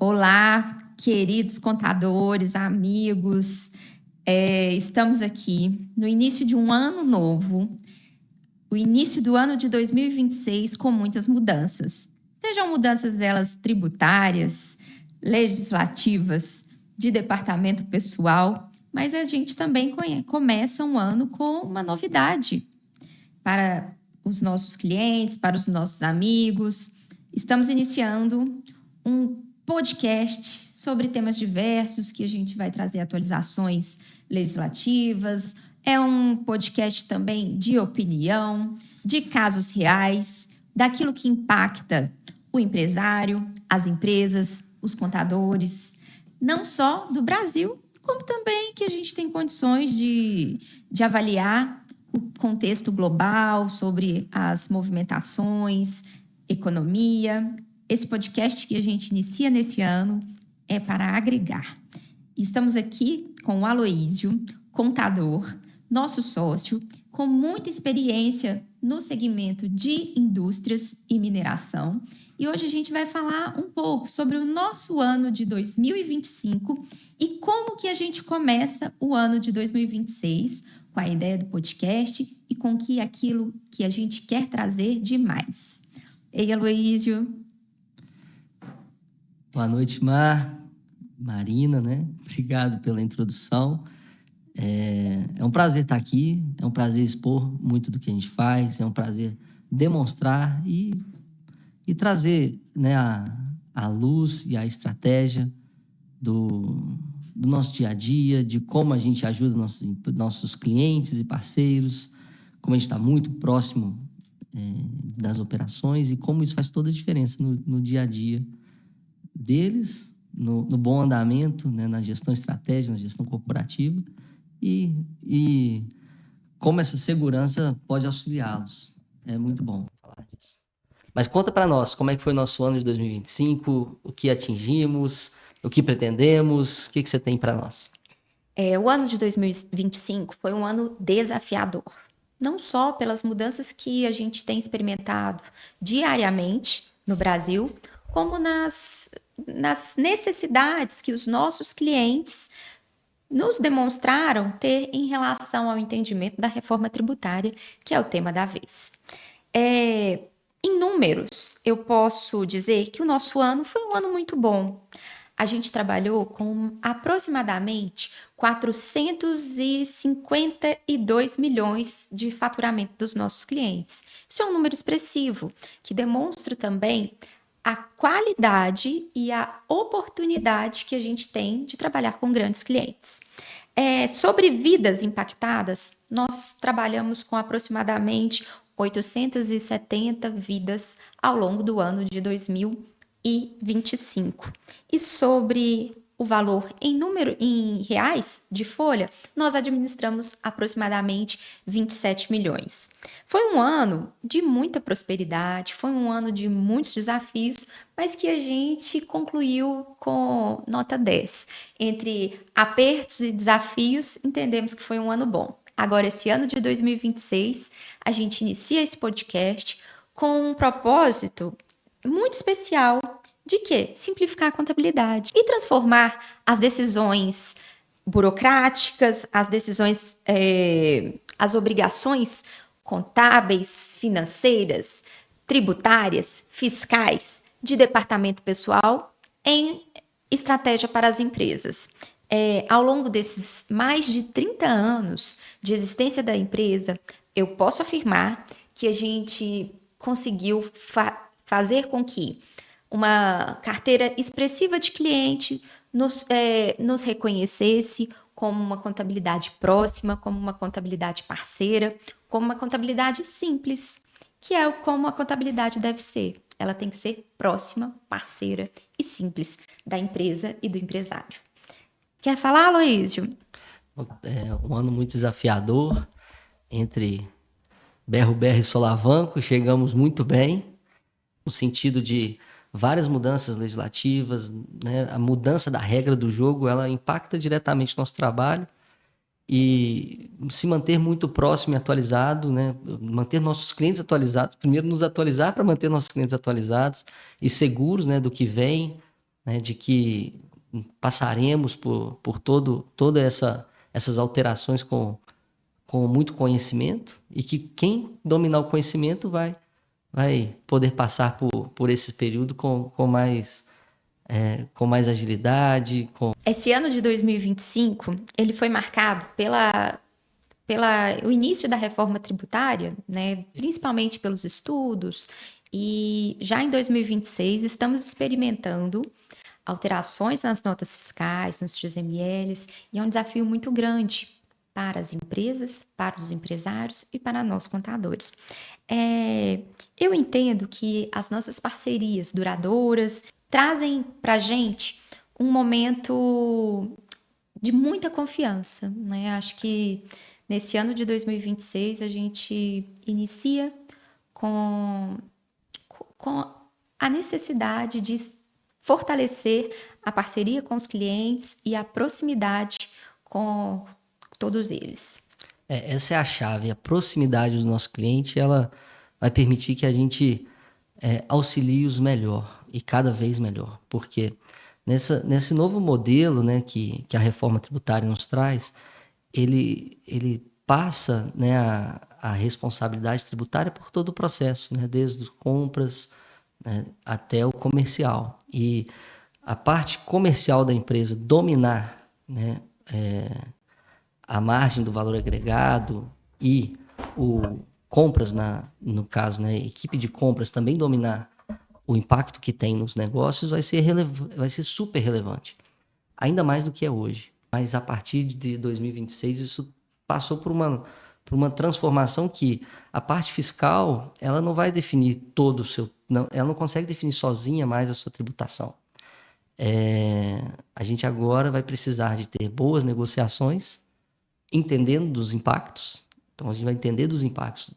Olá, queridos contadores, amigos. Estamos aqui no início de um ano novo, o início do ano de 2026 com muitas mudanças. Sejam mudanças elas tributárias, legislativas, de departamento pessoal, mas a gente também começa um ano com uma novidade para os nossos clientes, para os nossos amigos. Estamos iniciando um podcast sobre temas diversos que a gente vai trazer atualizações legislativas. É um podcast também de opinião, de casos reais, daquilo que impacta o empresário, as empresas, os contadores, não só do Brasil, como também que a gente tem condições de avaliar o contexto global sobre as movimentações, economia. Esse podcast que a gente inicia nesse ano é para agregar. Estamos aqui com o Aloísio, contador, nosso sócio, com muita experiência no segmento de indústrias e mineração. E hoje a gente vai falar um pouco sobre o nosso ano de 2025 e como que a gente começa o ano de 2026 com a ideia do podcast e com aquilo que a gente quer trazer de mais. Ei, Aloísio. Boa noite, Marina, né? Obrigado pela introdução. É um prazer estar aqui, é um prazer expor muito do que a gente faz, é um prazer demonstrar e trazer, né, a luz e a estratégia do nosso dia a dia, de como a gente ajuda nossos clientes e parceiros, como a gente está muito próximo das operações e como isso faz toda a diferença no dia a dia deles, no bom andamento, né, na gestão estratégica, na gestão corporativa e como essa segurança pode auxiliá-los. É muito bom falar disso. Mas conta para nós, como é que foi o nosso ano de 2025, o que atingimos, o que pretendemos, o que você tem para nós? O ano de 2025 foi um ano desafiador, não só pelas mudanças que a gente tem experimentado diariamente no Brasil, como nas necessidades que os nossos clientes nos demonstraram ter em relação ao entendimento da reforma tributária, que é o tema da vez. Em números, eu posso dizer que o nosso ano foi um ano muito bom. A gente trabalhou com aproximadamente 452 milhões de faturamento dos nossos clientes. Isso é um número expressivo, que demonstra também a qualidade e a oportunidade que a gente tem de trabalhar com grandes clientes. Sobre vidas impactadas, nós trabalhamos com aproximadamente 870 vidas ao longo do ano de 2025. E sobre o valor em reais de folha, nós administramos aproximadamente 27 milhões. Foi um ano de muita prosperidade, foi um ano de muitos desafios, mas que a gente concluiu com nota 10. Entre apertos e desafios, entendemos que foi um ano bom. Agora, esse ano de 2026, a gente inicia esse podcast com um propósito muito especial de quê? Simplificar a contabilidade e transformar as decisões burocráticas, as obrigações contábeis, financeiras, tributárias, fiscais, de departamento pessoal em estratégia para as empresas. Ao longo desses mais de 30 anos de existência da empresa, eu posso afirmar que a gente conseguiu fazer com que uma carteira expressiva de cliente nos reconhecesse como uma contabilidade próxima, como uma contabilidade parceira, como uma contabilidade simples, que é como a contabilidade deve ser. Ela tem que ser próxima, parceira e simples da empresa e do empresário. Quer falar, Aloísio? É um ano muito desafiador, entre berro-berro e solavanco, chegamos muito bem, no sentido de várias mudanças legislativas, né? A mudança da regra do jogo, ela impacta diretamente o nosso trabalho e se manter muito próximo e atualizado, né? Manter nossos clientes atualizados, primeiro nos atualizar para manter nossos clientes atualizados e seguros, né, do que vem, né, de que passaremos por todas essas alterações com muito conhecimento e que quem dominar o conhecimento vai poder passar por esse período com mais agilidade. Esse ano de 2025, ele foi marcado pela o início da reforma tributária, né, principalmente pelos estudos, e já em 2026 estamos experimentando alterações nas notas fiscais, nos XMLs, e é um desafio muito grande para as empresas, para os empresários e para nós contadores. Eu entendo que as nossas parcerias duradouras trazem para a gente um momento de muita confiança, né? Acho que nesse ano de 2026 a gente inicia com, com a necessidade de fortalecer a parceria com os clientes e a proximidade com todos eles. Essa é a chave, a proximidade do nosso cliente, ela vai permitir que a gente auxilie-os melhor e cada vez melhor, porque nesse novo modelo, né, que a reforma tributária nos traz, ele passa, né, a responsabilidade tributária por todo o processo, né, desde compras, né, até o comercial. E a parte comercial da empresa dominar, né, a margem do valor agregado e o compras, no caso, né, a equipe de compras também dominar o impacto que tem nos negócios vai ser super relevante, ainda mais do que é hoje. Mas a partir de 2026 isso passou por uma transformação que a parte fiscal ela não vai definir todo o seu, não, ela não consegue definir sozinha mais a sua tributação. A gente agora vai precisar de ter boas negociações, entendendo dos impactos. Então, a gente vai entender dos impactos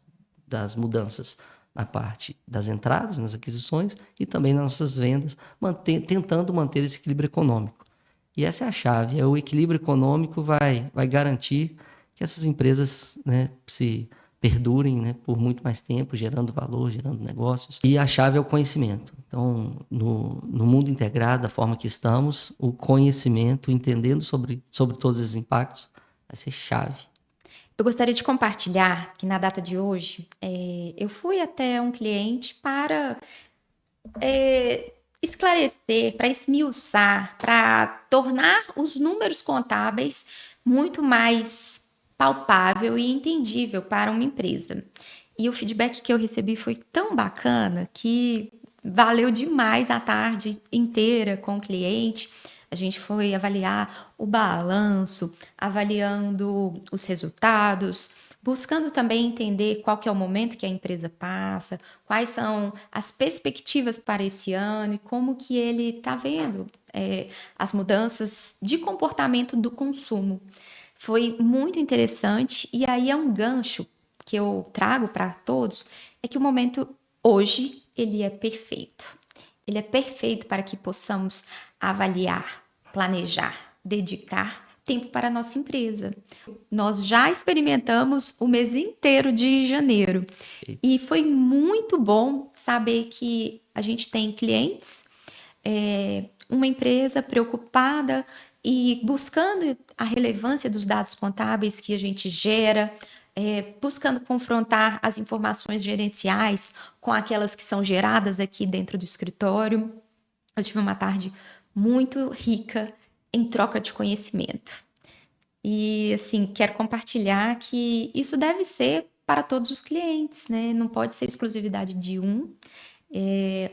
das mudanças na parte das entradas, nas aquisições e também nas nossas vendas, tentando manter esse equilíbrio econômico. E essa é a chave, o equilíbrio econômico vai garantir que essas empresas, né, se perdurem, né, por muito mais tempo, gerando valor, gerando negócios. E a chave é o conhecimento. Então, no mundo integrado, da forma que estamos, o conhecimento, entendendo sobre todos esses impactos, vai ser chave. Eu gostaria de compartilhar que na data de hoje, eu fui até um cliente para esclarecer, para esmiuçar, para tornar os números contábeis muito mais palpável e entendível para uma empresa. E o feedback que eu recebi foi tão bacana que valeu demais a tarde inteira com o cliente. A gente foi avaliar o balanço, avaliando os resultados, buscando também entender qual que é o momento que a empresa passa, quais são as perspectivas para esse ano e como que ele está vendo as mudanças de comportamento do consumo. Foi muito interessante e aí é um gancho que eu trago para todos, é que o momento hoje ele é perfeito. Ele é perfeito para que possamos avaliar, planejar, dedicar tempo para a nossa empresa. Nós já experimentamos o mês inteiro de janeiro e foi muito bom saber que a gente tem clientes, uma empresa preocupada e buscando a relevância dos dados contábeis que a gente gera, buscando confrontar as informações gerenciais com aquelas que são geradas aqui dentro do escritório. Eu tive uma tarde muito rica em troca de conhecimento. E, assim, quero compartilhar que isso deve ser para todos os clientes, né? Não pode ser exclusividade de um.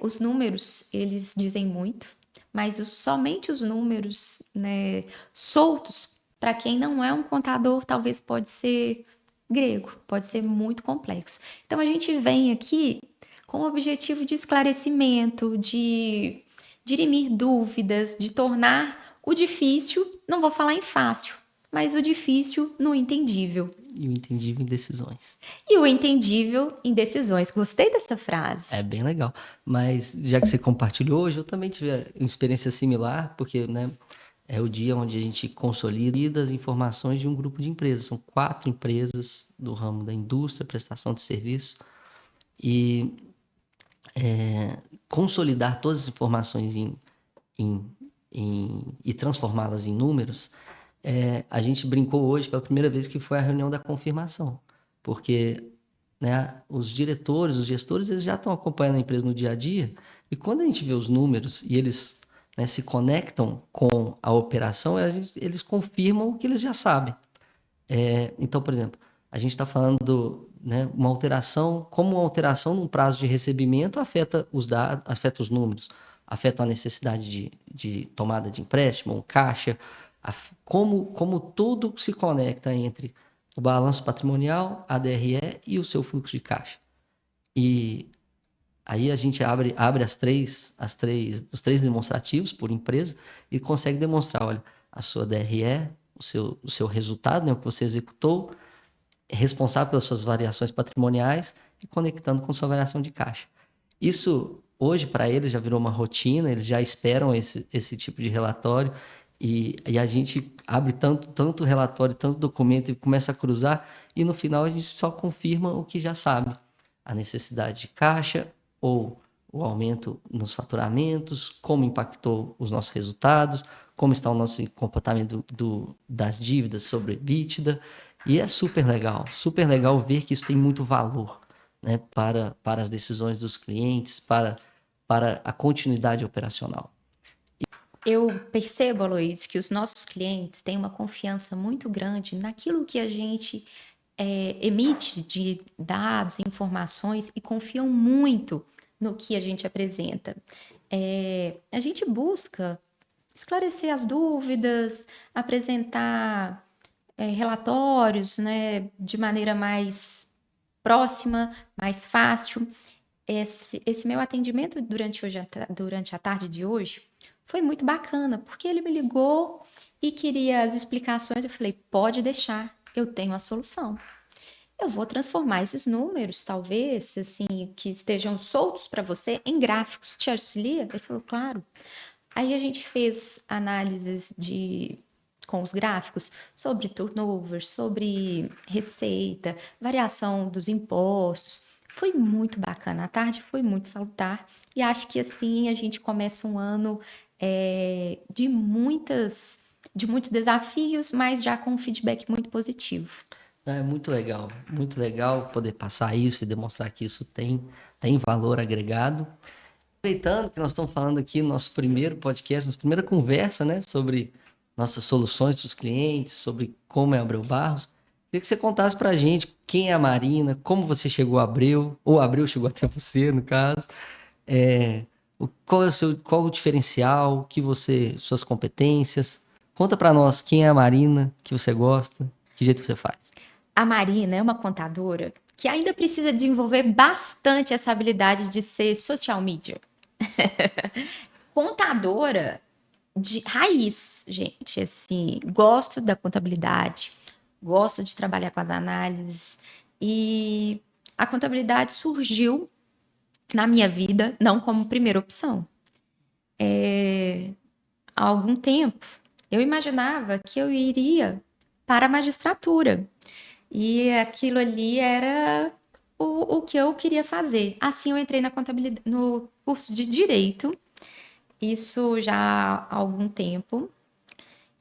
Os números, eles dizem muito, mas somente os números, né, soltos, para quem não é um contador, talvez pode ser grego, pode ser muito complexo. Então, a gente vem aqui com o objetivo de esclarecimento, de dirimir dúvidas, de tornar o difícil, não vou falar em fácil, mas o difícil no entendível. E o entendível em decisões. E o entendível em decisões. Gostei dessa frase. É bem legal. Mas já que você compartilhou hoje, eu também tive uma experiência similar, porque, né, é o dia onde a gente consolida as informações de um grupo de empresas. São 4 empresas do ramo da indústria, prestação de serviço. E consolidar todas as informações em e transformá-las em números, a gente brincou hoje pela primeira vez que foi a reunião da confirmação, porque, né, os diretores, os gestores, eles já estão acompanhando a empresa no dia a dia, e quando a gente vê os números e eles, né, se conectam com a operação, eles confirmam o que eles já sabem. Então, por exemplo, a gente está falando, né, uma alteração, como uma alteração num prazo de recebimento afeta os dados, afeta os números, afeta a necessidade de tomada de empréstimo, um caixa, como tudo se conecta entre o balanço patrimonial, a DRE e o seu fluxo de caixa. E aí a gente abre os três demonstrativos por empresa e consegue demonstrar, olha, a sua DRE, o seu resultado, né, o que você executou, é responsável pelas suas variações patrimoniais e conectando com sua variação de caixa. Isso, hoje, para eles, já virou uma rotina, eles já esperam esse tipo de relatório e a gente abre tanto relatório, tanto documento e começa a cruzar e no final a gente só confirma o que já sabe. A necessidade de caixa ou o aumento nos faturamentos, como impactou os nossos resultados, como está o nosso comportamento das dívidas sobre EBITDA. E é super legal ver que isso tem muito valor, né, para as decisões dos clientes, para a continuidade operacional. Eu percebo, Aloysio, que os nossos clientes têm uma confiança muito grande naquilo que a gente emite de dados, informações e confiam muito no que a gente apresenta. A gente busca esclarecer as dúvidas, apresentar relatórios, né, de maneira mais próxima, mais fácil. Esse meu atendimento durante a tarde de hoje foi muito bacana, porque ele me ligou e queria as explicações. Eu falei, pode deixar, eu tenho a solução. Eu vou transformar esses números, talvez, assim, que estejam soltos para você, em gráficos. Te auxilia? Ele falou, claro. Aí a gente fez análises com os gráficos sobre turnover, sobre receita, variação dos impostos. Foi muito bacana. A tarde foi muito salutar. E acho que assim a gente começa um ano de muitos desafios, mas já com um feedback muito positivo. É muito legal poder passar isso e demonstrar que isso tem valor agregado. Aproveitando que nós estamos falando aqui no nosso primeiro podcast, nossa primeira conversa, né, sobre nossas soluções para os clientes, sobre como é a Abreu Barros, queria que você contasse para a gente quem é a Marina, como você chegou a Abreu, ou a Abreu chegou até você, no caso, qual o diferencial, suas competências. Conta para nós quem é a Marina, que você gosta, que jeito você faz. A Marina é uma contadora que ainda precisa desenvolver bastante essa habilidade de ser social media. Contadora de raiz, gente, assim, gosto da contabilidade, gosto de trabalhar com as análises e a contabilidade surgiu na minha vida não como primeira opção. Há algum tempo eu imaginava que eu iria para a magistratura e aquilo ali era o que eu queria fazer. Assim eu entrei na contabilidade, no curso de direito, isso já há algum tempo.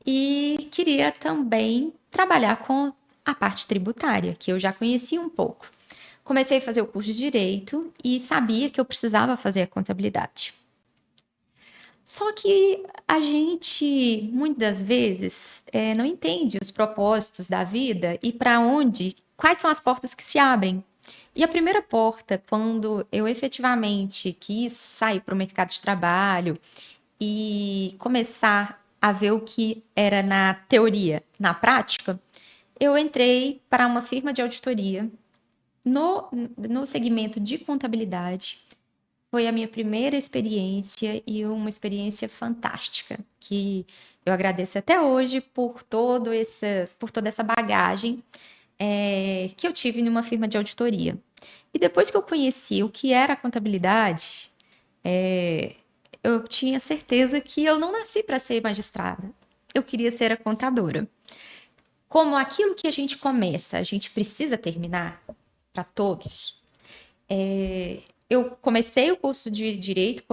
E queria também trabalhar com a parte tributária, que eu já conhecia um pouco. Comecei a fazer o curso de Direito e sabia que eu precisava fazer a contabilidade. Só que a gente, muitas vezes, não entende os propósitos da vida e quais são as portas que se abrem. E a primeira porta, quando eu efetivamente quis sair para o mercado de trabalho e começar a ver o que era na teoria, na prática, eu entrei para uma firma de auditoria no segmento de contabilidade. Foi a minha primeira experiência e uma experiência fantástica, que eu agradeço até hoje por toda essa bagagem que eu tive numa firma de auditoria. E depois que eu conheci o que era a contabilidade, eu tinha certeza que eu não nasci para ser magistrada. Eu queria ser a contadora. Como aquilo que a gente começa, a gente precisa terminar para todos. eu comecei o curso de Direito,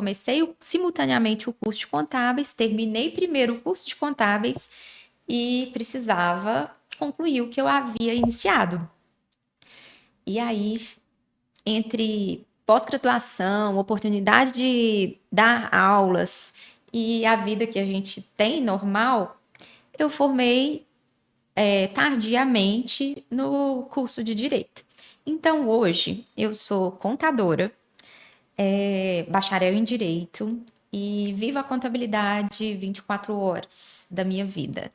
simultaneamente o curso de Contábeis, terminei primeiro o curso de Contábeis e precisava concluir o que eu havia iniciado. E aí, entre pós-graduação, oportunidade de dar aulas e a vida que a gente tem normal, eu formei tardiamente no curso de Direito. Então, hoje, eu sou contadora, bacharel em Direito e vivo a contabilidade 24 horas da minha vida.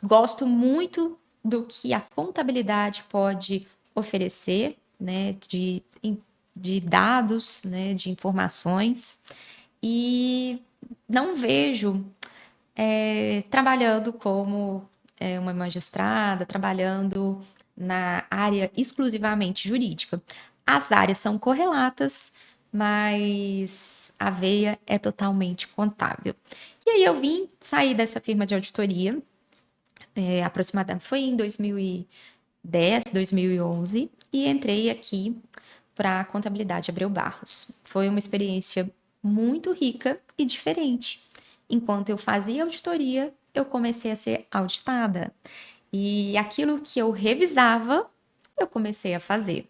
Gosto muito do que a contabilidade pode oferecer, né, de dados, né, de informações, e não vejo trabalhando como uma magistrada, trabalhando na área exclusivamente jurídica. As áreas são correlatas, mas a veia é totalmente contábil. E aí eu vim sair dessa firma de auditoria, aproximadamente foi em 2010, 2011, e entrei aqui para a Contabilidade Abreu Barros. Foi uma experiência muito rica e diferente. Enquanto eu fazia auditoria, eu comecei a ser auditada. E aquilo que eu revisava, eu comecei a fazer.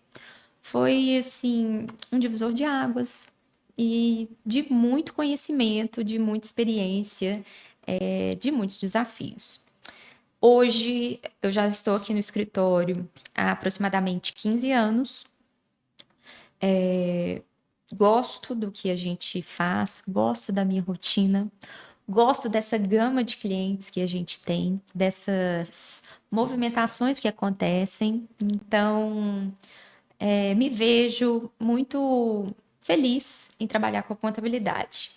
Foi, assim, um divisor de águas e de muito conhecimento, de muita experiência, de muitos desafios. Hoje, eu já estou aqui no escritório há aproximadamente 15 anos. Gosto do que a gente faz, gosto da minha rotina, gosto dessa gama de clientes que a gente tem, dessas movimentações que acontecem. Então, me vejo muito feliz em trabalhar com a contabilidade.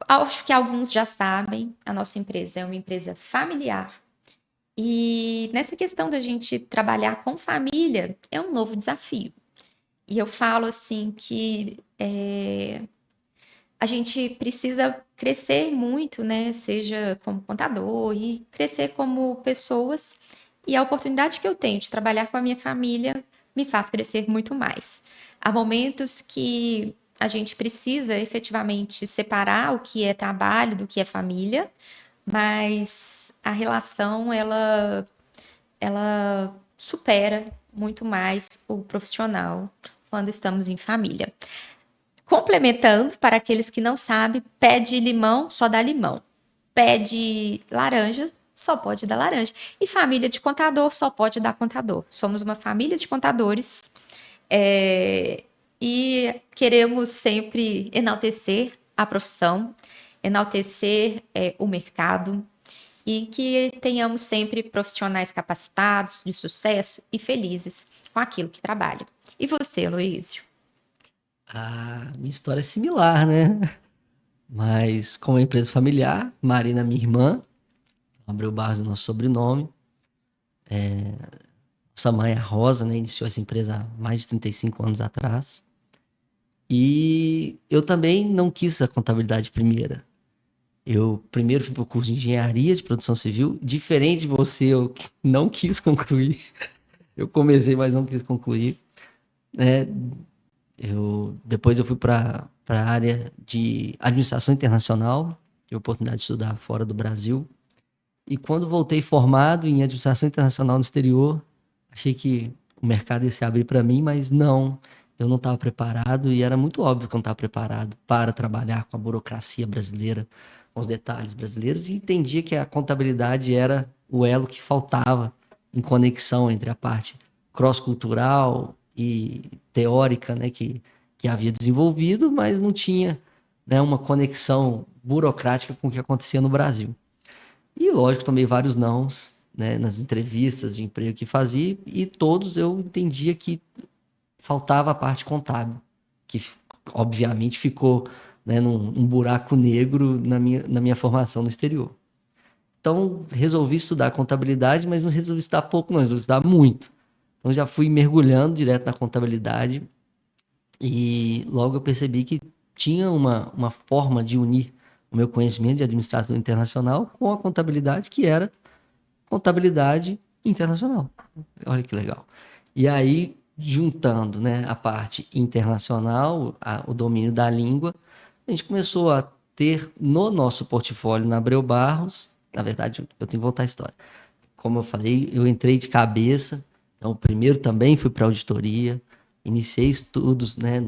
Acho que alguns já sabem, a nossa empresa é uma empresa familiar. E nessa questão da gente trabalhar com família, é um novo desafio. E eu falo assim que a gente precisa crescer muito, né? Seja como contador e crescer como pessoas. E a oportunidade que eu tenho de trabalhar com a minha família me faz crescer muito mais. Há momentos que a gente precisa efetivamente separar o que é trabalho do que é família, mas a relação ela supera muito mais o profissional quando estamos em família. Complementando, para aqueles que não sabem, pé de limão só dá limão. Pé de laranja só pode dar laranja. E família de contador só pode dar contador. Somos uma família de contadores e queremos sempre enaltecer a profissão, enaltecer o mercado e que tenhamos sempre profissionais capacitados, de sucesso e felizes com aquilo que trabalham. E você, Luísio? Minha história é similar, né? Mas como é empresa familiar, Marina, minha irmã, Abreu Barros é o nosso sobrenome. Nossa mãe, a Rosa, né, iniciou essa empresa há mais de 35 anos atrás. E eu também não quis a contabilidade primeira. Eu primeiro fui para o curso de engenharia de produção civil. Diferente de você, eu não quis concluir. Eu comecei, mas não quis concluir. Depois eu fui para a área de administração internacional, tive a oportunidade de estudar fora do Brasil. E quando voltei formado em administração internacional no exterior, achei que o mercado ia se abrir para mim, mas não, eu não estava preparado e era muito óbvio que eu não estava preparado para trabalhar com a burocracia brasileira, com os detalhes brasileiros, e entendia que a contabilidade era o elo que faltava em conexão entre a parte cross-cultural e teórica, né, que havia desenvolvido, mas não tinha, né, uma conexão burocrática com o que acontecia no Brasil. E, lógico, tomei vários nãos, né, nas entrevistas de emprego que fazia, e todos eu entendia que faltava a parte contábil, que obviamente ficou, né, num buraco negro na minha formação no exterior. Então, resolvi estudar contabilidade, mas não resolvi estudar pouco, não, resolvi estudar muito. Então, já fui mergulhando direto na contabilidade e logo eu percebi que tinha uma forma de unir o meu conhecimento de administração internacional com a contabilidade, que era contabilidade internacional. Olha que legal. E aí juntando, né, a parte internacional, o domínio da língua, a gente começou a ter no nosso portfólio na Abreu Barros. Na verdade, eu tenho que voltar à história. Como eu falei, eu entrei de cabeça. Então, primeiro também fui para auditoria, iniciei estudos, né,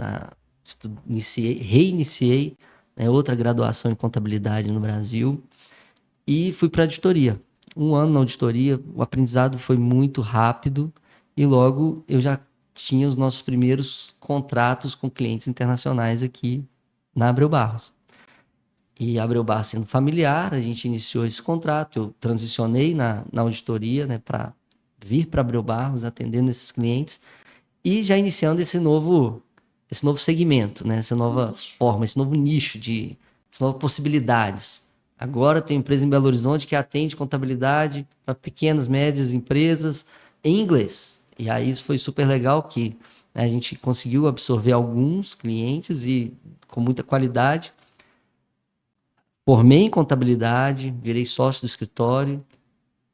reiniciei, né, outra graduação em contabilidade no Brasil e fui para auditoria. Um ano na auditoria, o aprendizado foi muito rápido e logo eu já tinha os nossos primeiros contratos com clientes internacionais aqui na Abreu Barros. E a Abreu Barros sendo familiar, a gente iniciou esse contrato, eu transicionei na auditoria, né, para vir para Abreu Barros, atendendo esses clientes e já iniciando esse novo segmento, né, essa nova forma, esse novo nicho, essas novas possibilidades. Agora tem empresa em Belo Horizonte que atende contabilidade para pequenas, médias empresas em inglês. E aí isso foi super legal que, né, a gente conseguiu absorver alguns clientes e com muita qualidade. Formei em contabilidade, virei sócio do escritório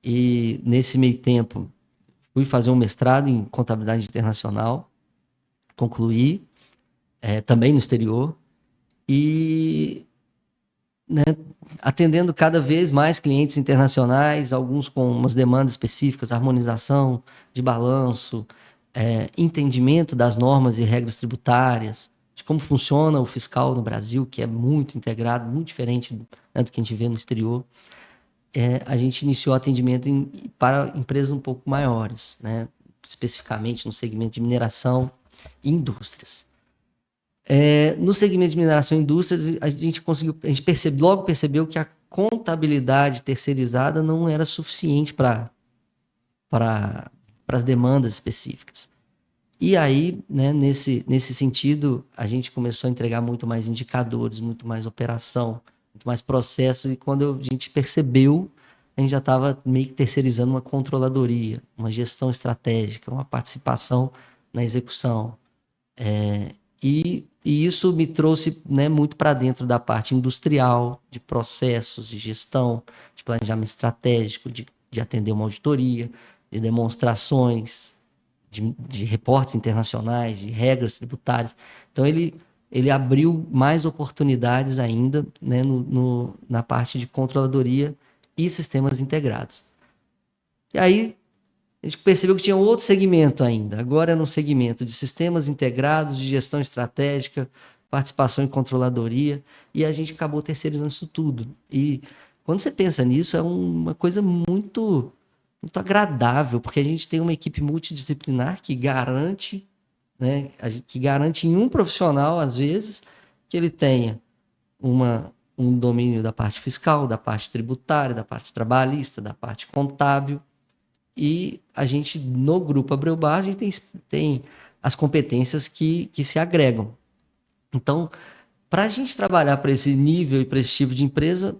e nesse meio tempo fui fazer um mestrado em contabilidade internacional, concluí, também no exterior e, né, atendendo cada vez mais clientes internacionais, alguns com umas demandas específicas, harmonização de balanço, entendimento das normas e regras tributárias, de como funciona o fiscal no Brasil, que é muito integrado, muito diferente, né, do que a gente vê no exterior. A gente iniciou atendimento para empresas um pouco maiores, né, especificamente no segmento de mineração e indústrias. No segmento de mineração e indústrias, a gente logo percebeu que a contabilidade terceirizada não era suficiente para as demandas específicas. E aí, né, nesse sentido, a gente começou a entregar muito mais indicadores, muito mais operação, muito mais processos, e quando a gente percebeu, a gente já estava meio que terceirizando uma controladoria, uma gestão estratégica, uma participação na execução. E isso me trouxe, né, muito para dentro da parte industrial, de processos, de gestão, de planejamento estratégico, de atender uma auditoria, de demonstrações, de reportes internacionais, de regras tributárias. Então, ele abriu mais oportunidades ainda, né, na parte de controladoria e sistemas integrados. E aí, a gente percebeu que tinha outro segmento ainda. Agora é no segmento de sistemas integrados, de gestão estratégica, participação em controladoria, e a gente acabou terceirizando isso tudo. E quando você pensa nisso, é uma coisa muito, muito agradável, porque a gente tem uma equipe multidisciplinar que garante, né, que garante em um profissional, às vezes, que ele tenha um domínio da parte fiscal, da parte tributária, da parte trabalhista, da parte contábil. E a gente, no Grupo Abreu Barros, a gente tem as competências que se agregam. Então, para a gente trabalhar para esse nível e para esse tipo de empresa,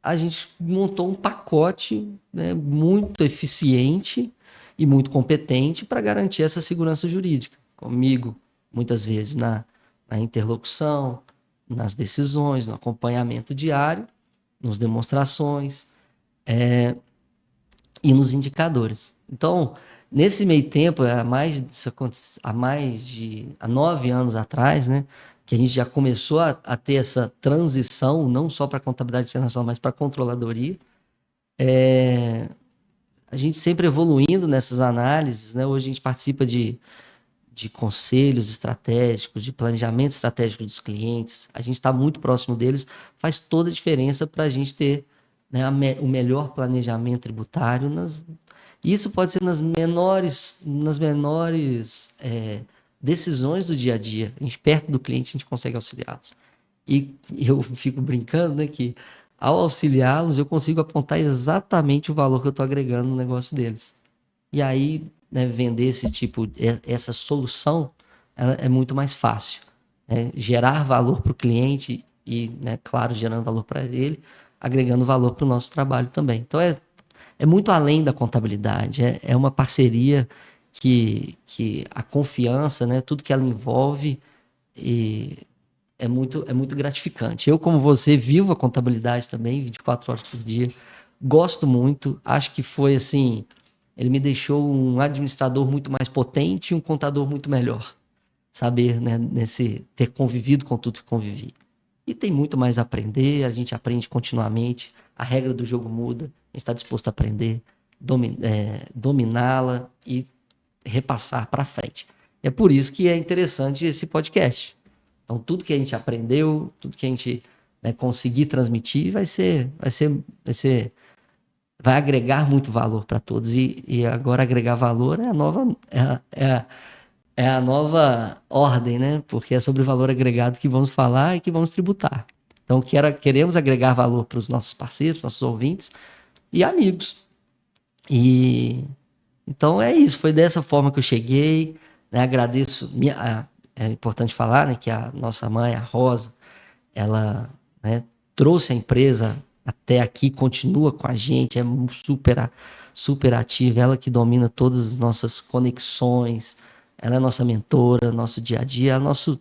a gente montou um pacote, né, muito eficiente e muito competente para garantir essa segurança jurídica. Comigo, muitas vezes, na interlocução, nas decisões, no acompanhamento diário, nas demonstrações, e nos indicadores. Então, nesse meio tempo, há 9 anos atrás, né, que a gente já começou a ter essa transição, não só para a contabilidade internacional, mas para a controladoria, a gente sempre evoluindo nessas análises, né? Hoje a gente participa de conselhos estratégicos, de planejamento estratégico dos clientes, a gente está muito próximo deles, faz toda a diferença para a gente ter, né, o melhor planejamento tributário. Isso pode ser nas menores decisões do dia a dia. A gente, perto do cliente, a gente consegue auxiliá-los. E eu fico brincando, né, que ao auxiliá-los, eu consigo apontar exatamente o valor que eu estou agregando no negócio deles. E aí, né, vender essa solução, ela é muito mais fácil. Né? Gerar valor para o cliente e, né, claro, gerando valor para ele, agregando valor para o nosso trabalho também. Então, é muito além da contabilidade, é uma parceria que a confiança, né, tudo que ela envolve, e é muito gratificante. Eu, como você, vivo a contabilidade também, 24 horas por dia, gosto muito, acho que foi assim ele me deixou um administrador muito mais potente e um contador muito melhor. Saber, né, ter convivido com tudo que convivi. E tem muito mais a aprender, a gente aprende continuamente, a regra do jogo muda, a gente está disposto a aprender, dominá-la e repassar para frente. É por isso que é interessante esse podcast. Então, tudo que a gente aprendeu, tudo que a gente, né, conseguir transmitir vai agregar muito valor para todos. E agora agregar valor é a nova, é a nova ordem, né? Porque é sobre o valor agregado que vamos falar e que vamos tributar. Então, queremos agregar valor para os nossos parceiros, nossos ouvintes e amigos. Então é isso, foi dessa forma que eu cheguei, né? Agradeço, é importante falar, né, que a nossa mãe, a Rosa, ela, né, trouxe a empresa até aqui, continua com a gente, é super ativa, ela que domina todas as nossas conexões, ela é nossa mentora, nosso dia a dia, é nosso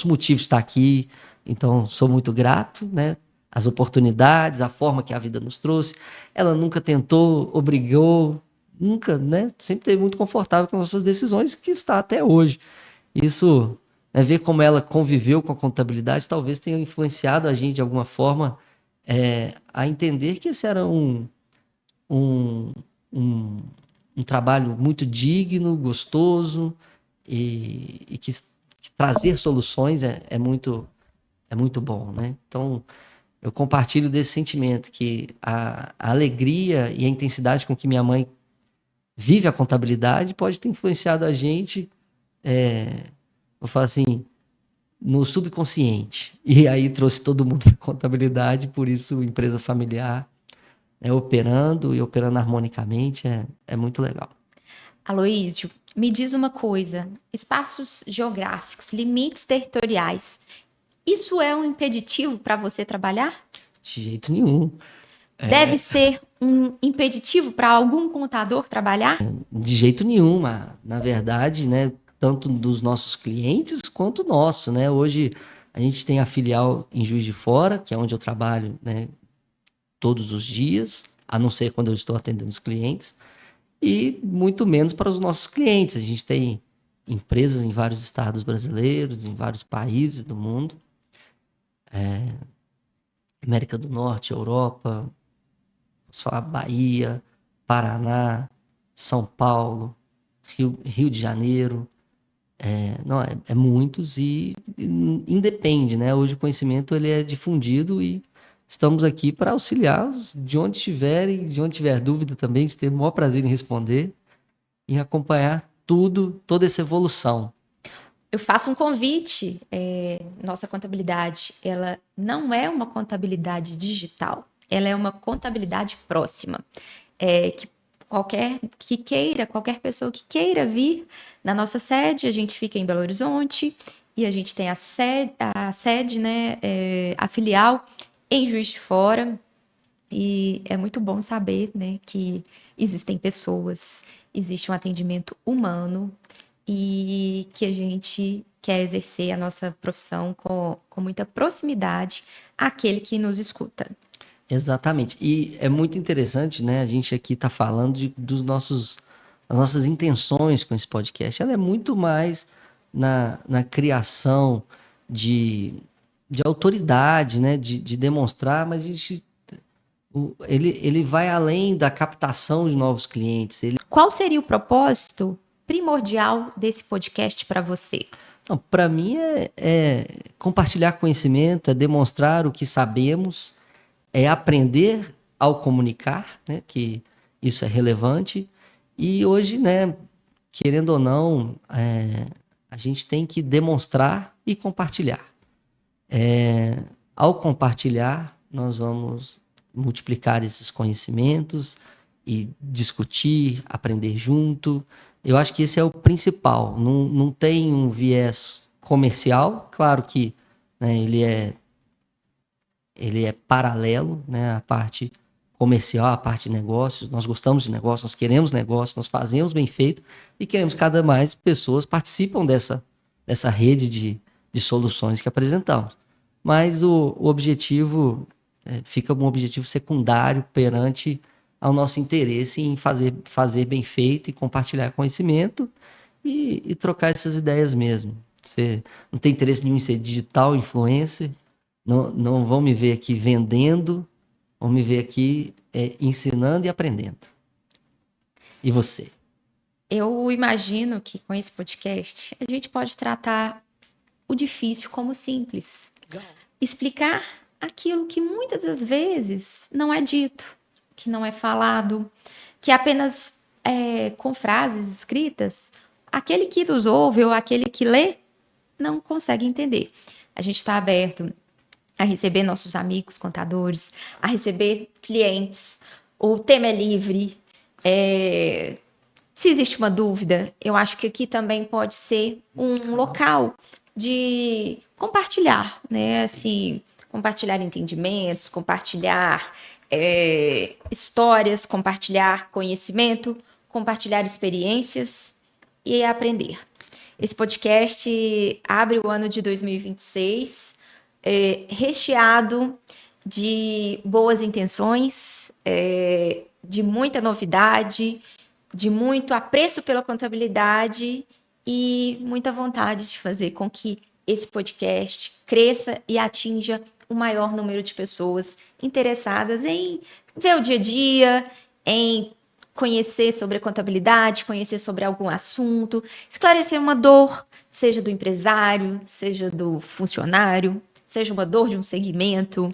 motivo de estar aqui. Então, sou muito grato, né? As oportunidades, a forma que a vida nos trouxe. Ela nunca tentou, obrigou, nunca, né? Sempre esteve muito confortável com as nossas decisões, que está até hoje. Isso, né, ver como ela conviveu com a contabilidade, talvez tenha influenciado a gente de alguma forma a entender que esse era um trabalho muito digno, gostoso e que trazer soluções é muito bom, né? Então, eu compartilho desse sentimento que a alegria e a intensidade com que minha mãe vive a contabilidade pode ter influenciado a gente, vou falar assim, no subconsciente. E aí trouxe todo mundo para a contabilidade, por isso empresa familiar, né, operando harmonicamente é muito legal. Aloísio, me diz uma coisa: espaços geográficos, limites territoriais, isso é um impeditivo para você trabalhar? De jeito nenhum. Deve ser um impeditivo para algum contador trabalhar? De jeito nenhum, na verdade, né, tanto dos nossos clientes quanto nosso, né? Hoje a gente tem a filial em Juiz de Fora, que é onde eu trabalho, né, todos os dias, a não ser quando eu estou atendendo os clientes, e muito menos para os nossos clientes. A gente tem empresas em vários estados brasileiros, em vários países do mundo, América do Norte, Europa, só Bahia, Paraná, São Paulo, Rio de Janeiro. Não, é muitos e independe, né? Hoje o conhecimento ele é difundido e estamos aqui para auxiliá-los de onde estiverem, de onde tiver dúvida também, a gente tem o maior prazer em responder e acompanhar toda essa evolução. Eu faço um convite. Nossa contabilidade, ela não é uma contabilidade digital, ela é uma contabilidade próxima. Qualquer pessoa que queira vir na nossa sede, a gente fica em Belo Horizonte e a gente tem a sede, né, a filial em Juiz de Fora. E é muito bom saber, né, que existem pessoas, existe um atendimento humano e que a gente quer exercer a nossa profissão com muita proximidade àquele que nos escuta. Exatamente. E é muito interessante, né? A gente aqui está falando das nossas intenções com esse podcast. Ela é muito mais na criação de autoridade, né? De demonstrar, mas ele vai além da captação de novos clientes. Qual seria o propósito primordial desse podcast para você? Para mim é compartilhar conhecimento, é demonstrar o que sabemos, é aprender ao comunicar, né, que isso é relevante. E hoje, né, querendo ou não, a gente tem que demonstrar e compartilhar. Ao compartilhar, nós vamos multiplicar esses conhecimentos e discutir, aprender junto. Eu acho que esse é o principal. Não tem um viés comercial, claro que, né, ele é paralelo, né, à parte comercial, à parte de negócios. Nós gostamos de negócios, nós queremos negócios, nós fazemos bem feito e queremos que cada mais pessoas participam dessa rede de soluções que apresentamos. Mas o objetivo fica um objetivo secundário perante ao nosso interesse em fazer bem feito e compartilhar conhecimento e trocar essas ideias mesmo. Você não tem interesse nenhum em ser digital influencer, não vão me ver aqui vendendo, vão me ver aqui ensinando e aprendendo. E você? Eu imagino que com esse podcast a gente pode tratar o difícil como simples. Explicar aquilo que muitas das vezes não é dito, que não é falado, que apenas com frases escritas, aquele que nos ouve ou aquele que lê não consegue entender. A gente está aberto a receber nossos amigos contadores, a receber clientes. O tema é livre. Se existe uma dúvida, eu acho que aqui também pode ser um local de compartilhar, né? Assim, compartilhar entendimentos, compartilhar histórias, compartilhar conhecimento, compartilhar experiências e aprender. Esse podcast abre o ano de 2026 recheado de boas intenções, de muita novidade, de muito apreço pela contabilidade e muita vontade de fazer com que esse podcast cresça e atinja o maior número de pessoas interessadas em ver o dia a dia, em conhecer sobre a contabilidade, conhecer sobre algum assunto, esclarecer uma dor, seja do empresário, seja do funcionário, seja uma dor de um segmento.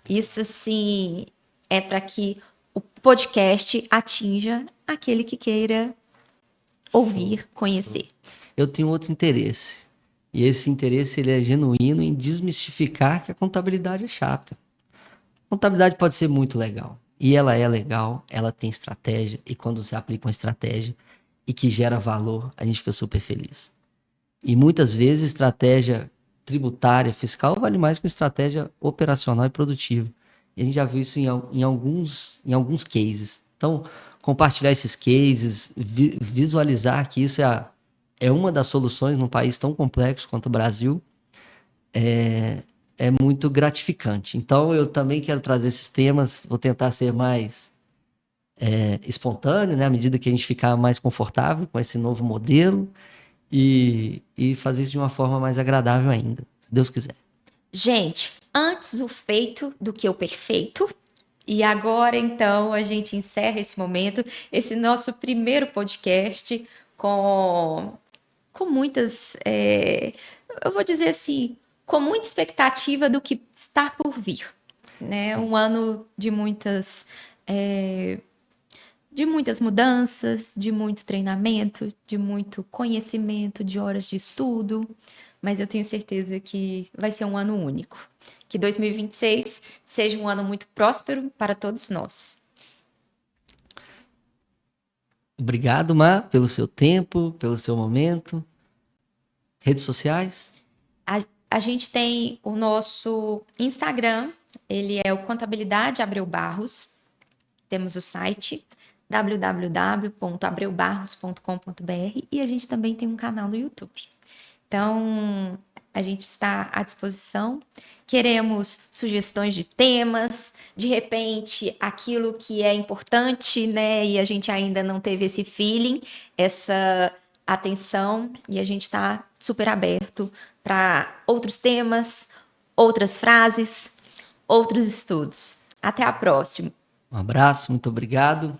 Isso, assim, é para que o podcast atinja aquele que queira ouvir, conhecer. Eu tenho outro interesse. E esse interesse ele é genuíno em desmistificar que a contabilidade é chata. A contabilidade pode ser muito legal. E ela é legal, ela tem estratégia. E quando você aplica uma estratégia e que gera valor, a gente fica super feliz. E muitas vezes estratégia tributária, fiscal, vale mais que uma estratégia operacional e produtiva. E a gente já viu isso em alguns cases. Então, compartilhar esses cases, visualizar que isso é uma das soluções num país tão complexo quanto o Brasil, é muito gratificante. Então, eu também quero trazer esses temas, vou tentar ser mais espontâneo, né, à medida que a gente ficar mais confortável com esse novo modelo e fazer isso de uma forma mais agradável ainda, se Deus quiser. Gente, antes o feito do que o perfeito. E agora, então, a gente encerra esse momento, esse nosso primeiro podcast com muitas, eu vou dizer assim, com muita expectativa do que está por vir, né? Um ano de muitas mudanças, de muito treinamento, de muito conhecimento, de horas de estudo, mas eu tenho certeza que vai ser um ano único. Que 2026 seja um ano muito próspero para todos nós. Obrigado, Mar, pelo seu tempo, pelo seu momento. Redes sociais? A gente tem o nosso Instagram, ele é o Contabilidade Abreu Barros. Temos o site www.abreubarros.com.br e a gente também tem um canal no YouTube. Então, a gente está à disposição. Queremos sugestões de temas, de repente, aquilo que é importante, né? E a gente ainda não teve esse feeling, essa atenção, e a gente está super aberto para outros temas, outras frases, outros estudos. Até a próxima. Um abraço, muito obrigado.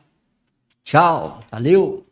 Tchau, valeu!